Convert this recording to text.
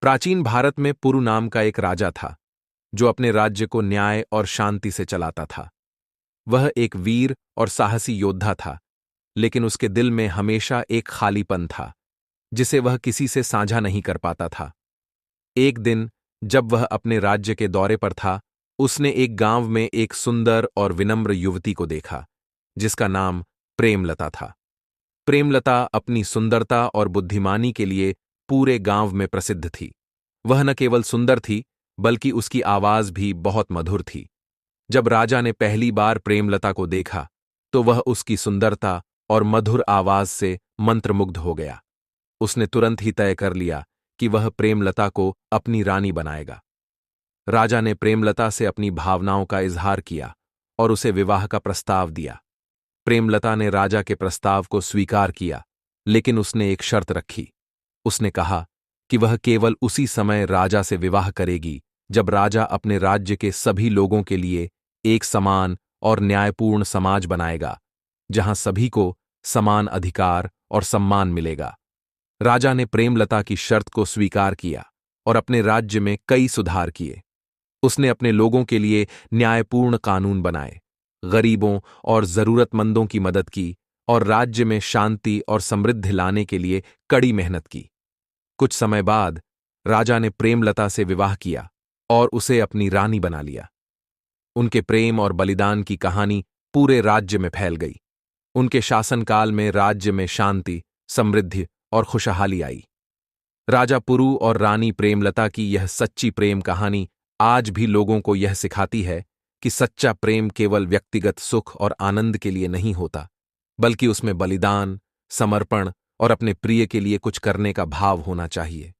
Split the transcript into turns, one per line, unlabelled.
प्राचीन भारत में पुरु नाम का एक राजा था जो अपने राज्य को न्याय और शांति से चलाता था। वह एक वीर और साहसी योद्धा था, लेकिन उसके दिल में हमेशा एक खालीपन था जिसे वह किसी से साझा नहीं कर पाता था। एक दिन जब वह अपने राज्य के दौरे पर था, उसने एक गांव में एक सुंदर और विनम्र युवती को देखा जिसका नाम प्रेमलता था। प्रेमलता अपनी सुंदरता और बुद्धिमानी के लिए पूरे गांव में प्रसिद्ध थी। वह न केवल सुंदर थी, बल्कि उसकी आवाज भी बहुत मधुर थी। जब राजा ने पहली बार प्रेमलता को देखा, तो वह उसकी सुंदरता और मधुर आवाज से मंत्रमुग्ध हो गया। उसने तुरंत ही तय कर लिया कि वह प्रेमलता को अपनी रानी बनाएगा। राजा ने प्रेमलता से अपनी भावनाओं का इजहार किया और उसे विवाह का प्रस्ताव दिया। प्रेमलता ने राजा के प्रस्ताव को स्वीकार किया, लेकिन उसने एक शर्त रखी। उसने कहा कि वह केवल उसी समय राजा से विवाह करेगी जब राजा अपने राज्य के सभी लोगों के लिए एक समान और न्यायपूर्ण समाज बनाएगा, जहां सभी को समान अधिकार और सम्मान मिलेगा। राजा ने प्रेमलता की शर्त को स्वीकार किया और अपने राज्य में कई सुधार किए। उसने अपने लोगों के लिए न्यायपूर्ण कानून बनाए, गरीबों और जरूरतमंदों की मदद की और राज्य में शांति और समृद्धि लाने के लिए कड़ी मेहनत की। कुछ समय बाद राजा ने प्रेमलता से विवाह किया और उसे अपनी रानी बना लिया। उनके प्रेम और बलिदान की कहानी पूरे राज्य में फैल गई। उनके शासनकाल में राज्य में शांति, समृद्धि और खुशहाली आई। राजा पुरु और रानी प्रेमलता की यह सच्ची प्रेम कहानी आज भी लोगों को यह सिखाती है कि सच्चा प्रेम केवल व्यक्तिगत सुख और आनंद के लिए नहीं होता, बल्कि उसमें बलिदान, समर्पण और अपने प्रिय के लिए कुछ करने का भाव होना चाहिए।